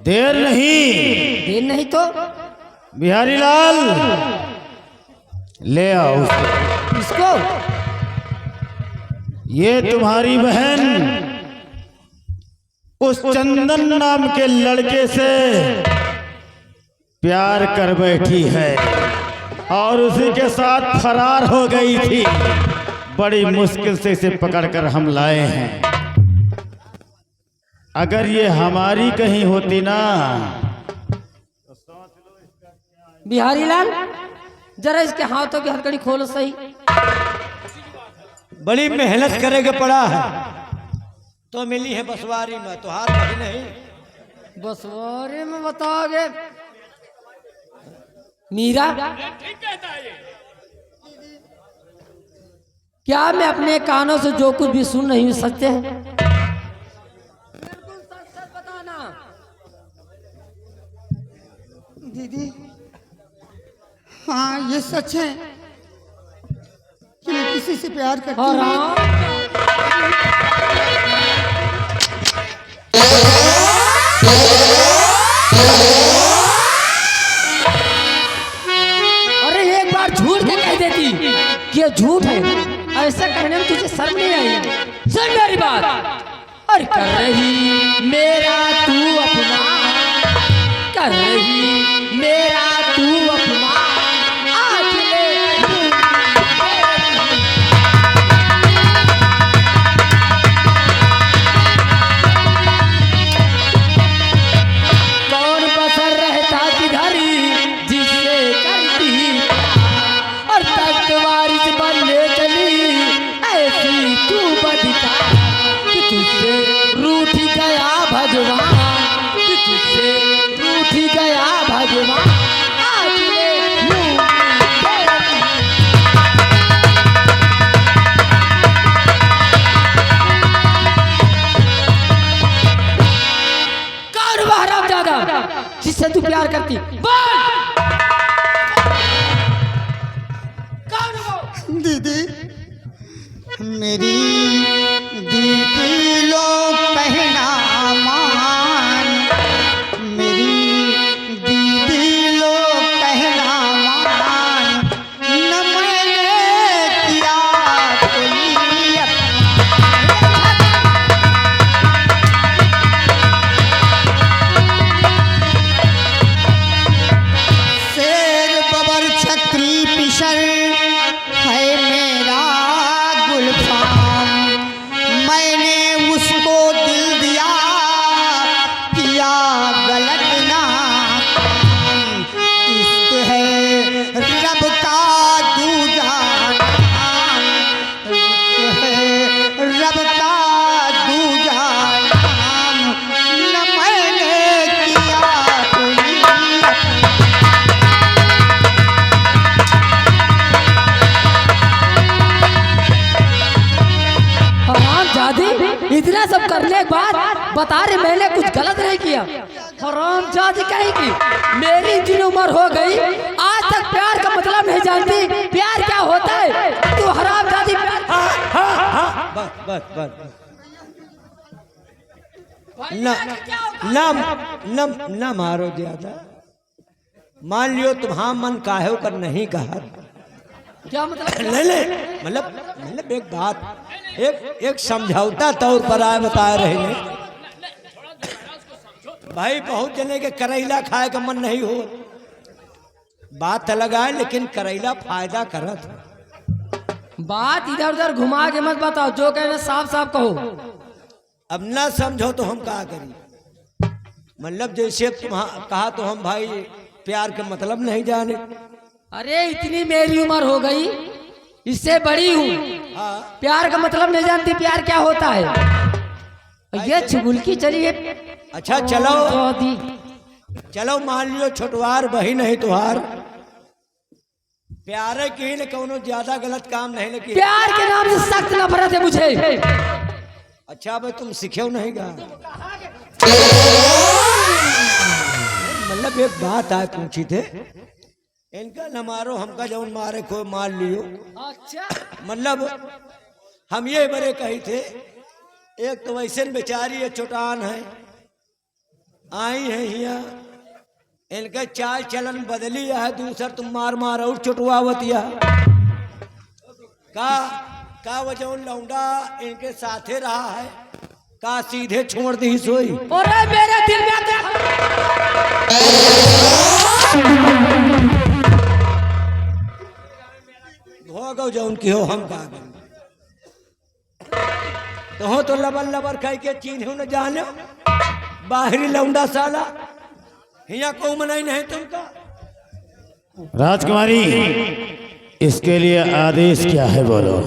देर नहीं। देर नहीं तो बिहारी लाल ले आओ इसको। ये तुम्हारी बहन उस चंदन नाम के लड़के से प्यार कर बैठी है और उसी के साथ फरार हो गई थी। बड़ी मुश्किल से इसे पकड़कर हम लाए हैं। अगर ये हमारी कहीं होती ना। बिहारी लाल जरा इसके हाथों की हथकड़ी खोलो सही। बड़ी मेहनत करेगा पड़ा है तो मिली है बसवारी में, तो हार कभी नहीं। बसवारी में बताओगे मीरा? क्या मैं अपने कानों से जो कुछ भी सुन रही हूँ सत्य है? बिल्कुल सच बताना। दीदी हाँ ये सच है कि मैं किसी से प्यार करती और हूँ। अरे एक बार झूठ के कह देती कि ये झूठ है। ऐसा कहने में तुझे शर्म नहीं आई? सुन मेरी बात। और कर रही मेरा तू अपना, कर रही मेरा तू अपना, आज ले कौन बसर रहता किधर जिससे करती और तख्त वारिस बनने चली ऐसी तू बदता कि तुझसे रूठ गया भगवान, कि तुझसे रूठ गया भगवान, आज ले यूं कौन वह हरामजादा जिससे तू प्यार करती? बोल कौन वो? दीदी मेरी दीदी लोग कहना मान, मेरी दीदी लोग कहना मान, न मैंने किया कोई शेर बबर छत्री पिशर है मेरा गुलफाम, मैंने उसको दिल दिया किया गलत ना काम, इश्क है रब का दूजा नाम, इश्क है रब का दूजा नाम, न मैंने किया कोई हरामजादी इतना सब करने के बाद बता रहे मैंने कुछ गलत नहीं किया। हरामजादी कहेगी मेरी इतनी उम्र हो गई आज तक प्यार का मतलब नहीं जानती। प्यार क्या होता है? तू हरामजादी बस बस बस न न न न मारो ज्यादा। मान लियो तुम्हारा मन काहे कर नहीं कहा। क्या मतलब? ले ले मतलब एक बात, एक समझौता तौर पर आए बता रहे ने भाई। बहुत जने के करेला खाए का मन नहीं हो, बात अलग है, लेकिन करेला फायदा करत। बात इधर उधर घुमा के मत बताओ, जो कहना साफ साफ कहो। अब ना समझो तो हम क्या करें? मतलब जैसे तुम कहा तो हम भाई प्यार का मतलब नहीं जाने। अरे इतनी मेरी उम्र हो गई, इससे बड़ी हूँ, प्यार का मतलब नहीं जानती। प्यार क्या होता है? ये चुगुलकी चलिए। अच्छा चलो मान लियो छोटवार बही नहीं तुहार, प्यारे की न कोनो ज्यादा गलत काम नहीं न किया। प्यार के नाम से सख्त नफरत है मुझे। अच्छा भाई तुम सीखे नहीं गा। मतलब एक बात आए पूछी थे, इनका न मारो हमका जौन मारे को मार लियो। अच्छा मतलब हम ये बड़े कही थे, एक तो वैसे बेचारी है चोटान है, आई है हिया इनका चाल चलन बदली है, दूसर तुम मार मार और चुटवावत यह का वजह लौंडा इनके साथे रहा है, का सीधे छोड़ दी सोई। और मेरे दिल में हो गो जो उनकी हो, हम का तो हो तो लबर लबर कह के चीन न जाने बाहरी लौंडा साला हिया को मनाई नहीं तुमका। राजकुमारी, इसके लिए आदेश क्या है बोलो।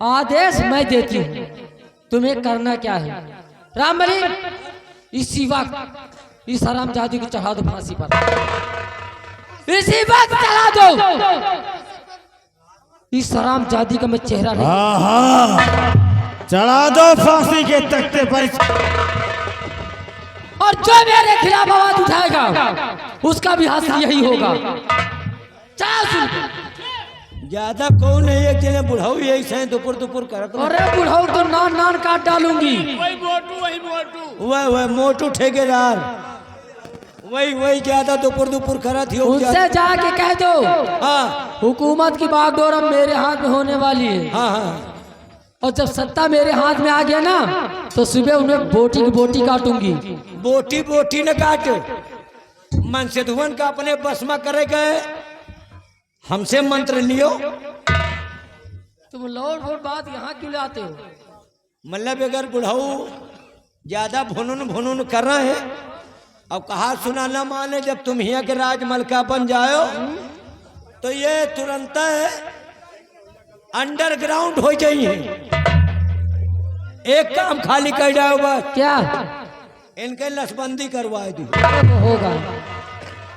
आदेश मैं देती हूँ, तुम्हें करना क्या है। रामबली, इसी वक्त इस हरामजादी को चढ़ा दो फांसी पर, इसी वक्त चढ़ा दो। इस हरामजादी का मैं चेहरा नहीं। हाँ हाँ, चढ़ा दो फांसी के तख्ते पर। और जो मेरे खिलाफ आवाज उठाएगा उसका भी हासिल यही होगा। ज्यादा कौन है, एक जने बुढ़ाऊ यही से दुपुर दुपुर करत। अरे बुढ़ाऊ तो नान नान काट डालूंगी। वही मोटू ठेकेदार, वही ज्यादा दुपुर दुपुर करत ही। उनसे जाके कह दो हाँ हुकूमत की बागडोर अब मेरे हाथ में होने वाली है। हाँ हाँ, और जब सत्ता मेरे हाथ में आ गया ना तो सुबह उन्हें बोटी की बोटी काटूंगी। बोटी बोटी न काट, मन से धुवन का अपने बस में करे गए, हमसे मंत्र लियो। तुम लौट वोट बात यहाँ क्यों लाते हो। मतलब अगर बुढ़ाऊ ज्यादा भुनुन भुनुन कर रहे हैं, अब कहा सुना न माने, जब तुम यहाँ के राज मलका बन जाओ तो ये तुरंत अंडरग्राउंड हो जाइए। एक काम खाली कर जाओ बस, क्या इनके लसबंदी करवाए दी। होगा।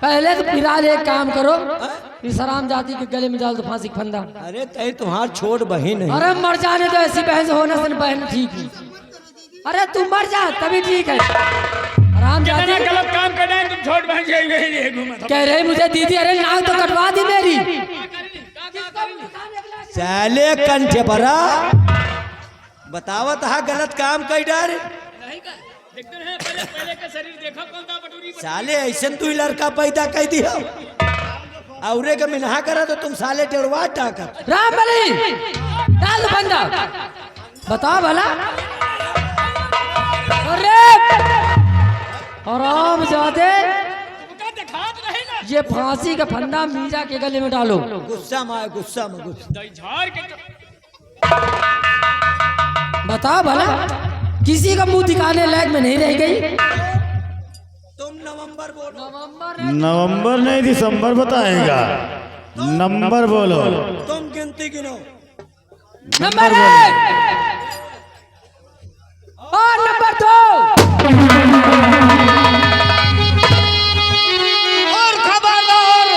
पहले तो फिलहाल एक काम करो, इस हराम जाति के गले में डाल दो फांसी का फंदा। अरे तय तुम्हार छोट बहन है। अरे मर जाने तो ऐसी बहन से होने से बहन ठीक है। अरे तुम मर जा तभी ठीक है। हराम जाति गलत काम कर रहे हैं, तुम छोट बहन के घूमत कह रहे मुझे दीदी, अरे नाक तो कटवा दी मेरी। साले कंठे भरा बतावत हा गलत काम कर डार। देखते हैं पहले का शरीर देखा कौन था बटूरी। साले ऐसे तू ही लड़का पैदा कर दिया, औरे का मिनहा करा तो तुम साले टेढ़वा टाकर। रामबली डाल दो बंदा, बताओ भला। अरे आराम जाते ये फांसी का फंदा मीरा के गले में डालो। गुस्सा में गुस्सा में गुस्सा। झाड़ के बताओ भला, किसी का मुंह दिखाने लायक में नहीं रह गई। तुम नवंबर बोलो। नवंबर नहीं दिसंबर बताएगा। नंबर बोलो। तुम गिनती गिनो। नंबर 1 और नंबर 2। और खबरदार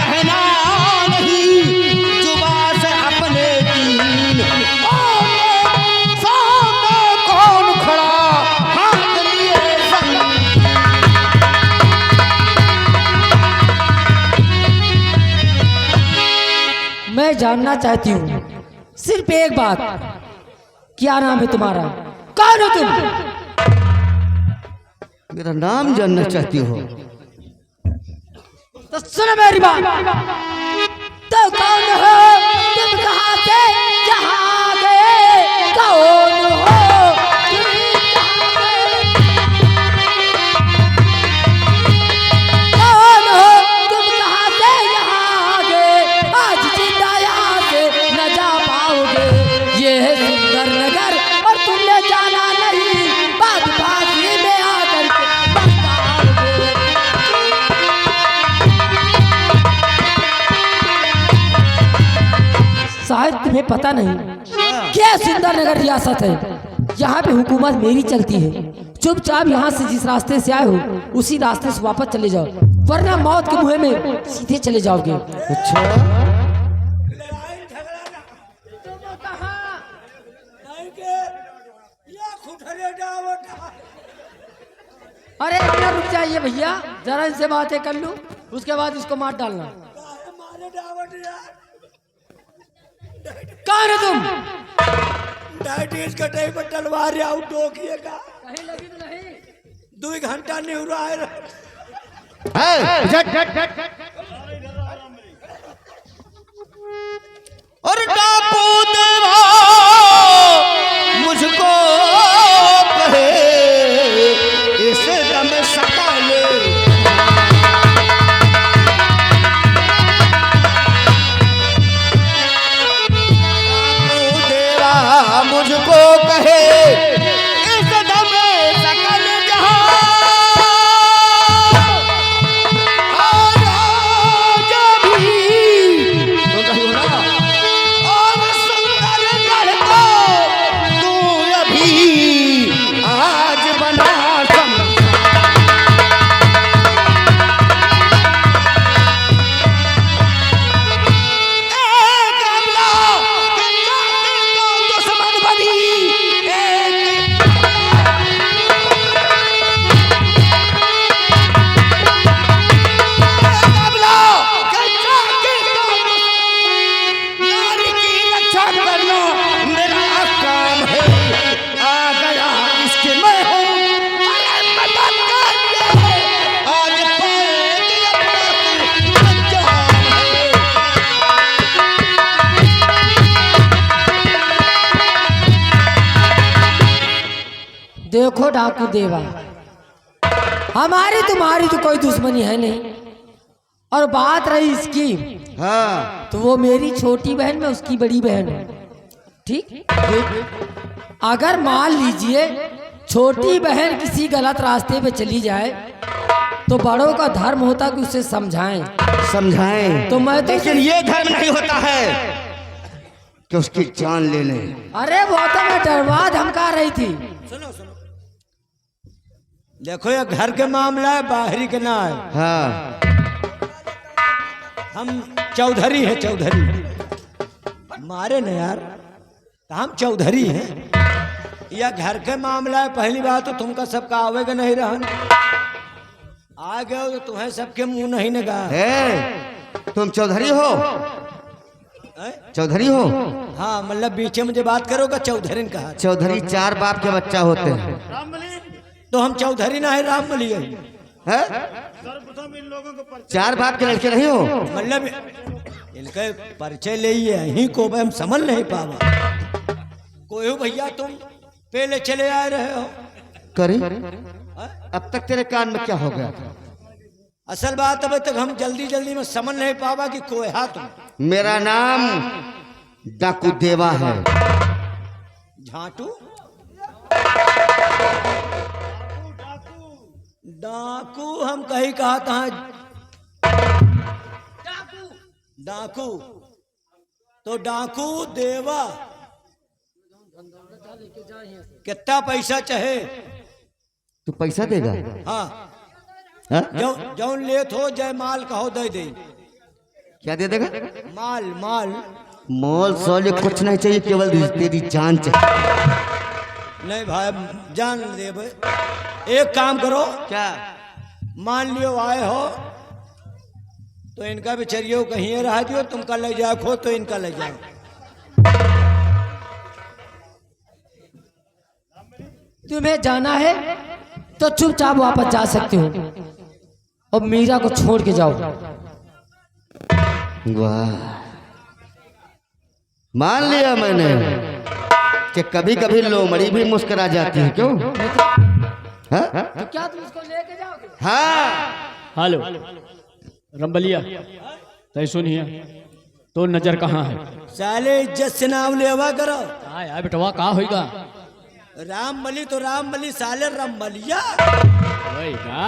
कहना नहीं जुबान से अपने सामने कौन खड़ा हाथ लिए मैं जानना चाहती हूँ सिर्फ एक बात, क्या नाम है तुम्हारा, कौन हो तुम। मेरा नाम जानना चाहती हो तो सुनो मेरी बात, तो कौन हो तुम, कहाँ से कहाँ गए, कौन हो तुम, कहाँ से यहाँ गए, आज जिंदा यहाँ से न जा पाओगे। ये है सुंदर नगर और तुमने जाना नहीं, बात फांसी में आकर के पछताओगे। शायद तुम्हें पता नहीं क्या सुंदर नगर रियासत है, यहाँ पे हुकूमत मेरी चलती है। चुपचाप यहाँ से जिस रास्ते से आए हो उसी रास्ते से वापस चले जाओ, वरना मौत के मुँह में सीधे चले जाओगे। अच्छा अरे इतना रुक जाइए भैया, जरा इनसे बातें कर लूं, उसके बाद इसको मार डालना। मारे डावट कौन है तुम? डायबिटीज कटाई पर तलवार आउ डोकिएगा कहीं लगी तो नहीं? 2 घंटा नहीं हो रहा है। और टापू देवा मुझको कहे इस दम सकाले टापू देवा मुझको कहे इस दम सकल जहां देखो डाकू देवा, हमारी तुम्हारी तो कोई दुश्मनी है नहीं। और बात रही इसकी, हाँ तो वो मेरी छोटी बहन में उसकी बड़ी बहन है। ठीक? अगर मान लीजिए छोटी बहन किसी गलत रास्ते पे चली जाए तो बड़ों का धर्म होता कि उसे समझाएं। तो मैं तो लेकिन ये धर्म नहीं होता है कि उसकी जान ले ले। अरे वो तो मैं डरवा धमका रही थी। सुनो सुनो, देखो ये घर के मामला है, बाहरी के ना है। हाँ हम चौधरी है, चौधरी मारे न यार, तो हम चौधरी हैं। यह घर के मामला है। पहली बात तो तुमका सबका आवेगा नहीं रहन, आ गए हो तो तुम्हें सबके मुंह नहीं नगा है। तुम चौधरी हो? चौधरी हो? हाँ मतलब बीचे मुझे बात करोगा, चौधरी ने कहा। चौधरी 4 बाप के बच्चा होते हैं। तो हम चौधरी ना है, राम मली है। सर्वप्रथम इन लोगों को 4 बाप के लड़के नहीं हो? मतलब इनके परिचय ले यही को हम समझ नहीं पावा। कोई हो भैया, तुम पहले चले आ रहे हो करी? अब तक तेरे कान में क्या हो गया था? असल बात अब तक हम जल्दी जल्दी में समझ नहीं पावा कि कोई हा तुम। मेरा नाम डाकू देवा है। झाटू डाकू हम कहीं कहा था। डाकू तो डाकू देवा, कितना पैसा चाहे? तू पैसा देगा? हाँ हाँ? जौन लेत हो जय माल कहो दे दे। क्या दे देगा? माल माल मोल सोल कुछ नहीं चाहिए, केवल तेरी जान चाहिए। नहीं भाई, जान दे भाई। एक काम करो, क्या? मान लियो आए हो तो इनका बेचरियो कहीं रह दियो, तुमका ले जाओ खो तो इनका ले जाओ। तुम्हें जाना है तो चुपचाप वापस जा सकते हो, और मीरा को छोड़ के जाओ। वाह, मान लिया मैंने कि कभी कभी लोमड़ी भी मुस्कुरा जाती है। क्यों? हाँ? तो क्या तुम इसको लेके जाओगे? हाँ। हेलो रंबलिया, तय सुनिए, तो नजर कहाँ है? साले इज्जत से नाम लेवा करो। हाँ यार बेटवा, कहाँ होगा? राम मली तो राम मली, साले रमलिया। वही का?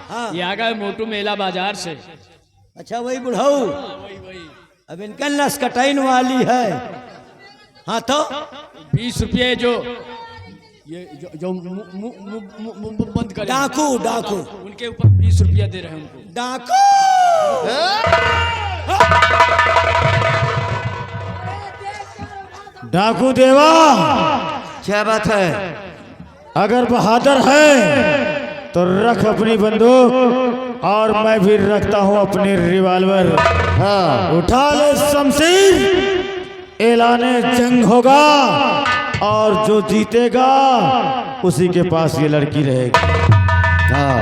हाँ। ये आ गए मोटू मेला बाजार से। अच्छा वही बुढ़ाऊ, अब इनका नस कटाइन वाली है। हाँ तो 20 रुपये जो ये जो मुंह बंद करे, डाकू डाकू उनके ऊपर 20 रुपया दे रहे हैं उनको। डाकू डाकू देवा, क्या बात है? अगर बहादुर है तो रख अपनी बंदूक, और मैं भी रखता हूं अपनी रिवॉल्वर। हाँ, उठा ले शमशीर, ऐलाने जंग होगा और जो जीतेगा उसी के पास ये लड़की रहेगी। हाँ,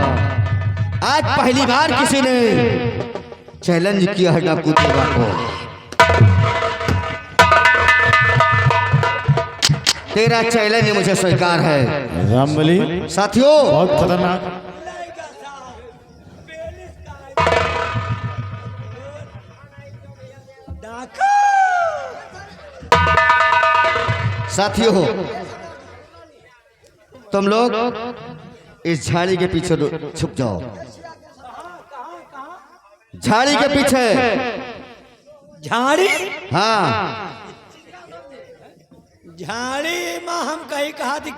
आज पहली बार किसी ने चैलेंज किया है डाकू देवा को। तेरा चैलेंज मुझे स्वीकार है रामबली। साथियों। बहुत खतरनाक। साथियों, तुम लोग इस झाड़ी के पीछे छुप जाओ। झाड़ी के पीछे। झाड़ी? हाँ, झाड़ी माँ हम कहीं कहा दिख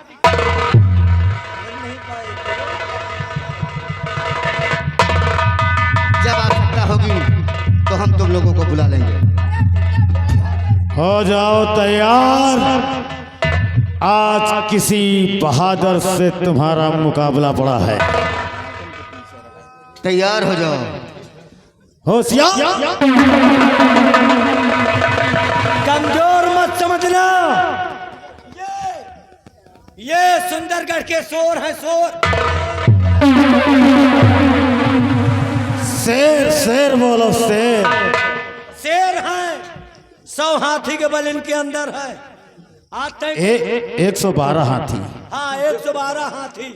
जब आवश्यकता होगी तो हम तुम लोगों को बुला लेंगे। हो जाओ तैयार। आज किसी बहादुर से तुम्हारा मुकाबला पड़ा है। तैयार हो जाओ। होशियार। कमजोर मत समझना। ये सुंदरगढ़ के शोर है, शोर। शेर शेर बोलो शेर। शेर है। 100 हाथी के बल इनके अंदर है। आज तक 112 हाथी। हाँ, 112 हाथी।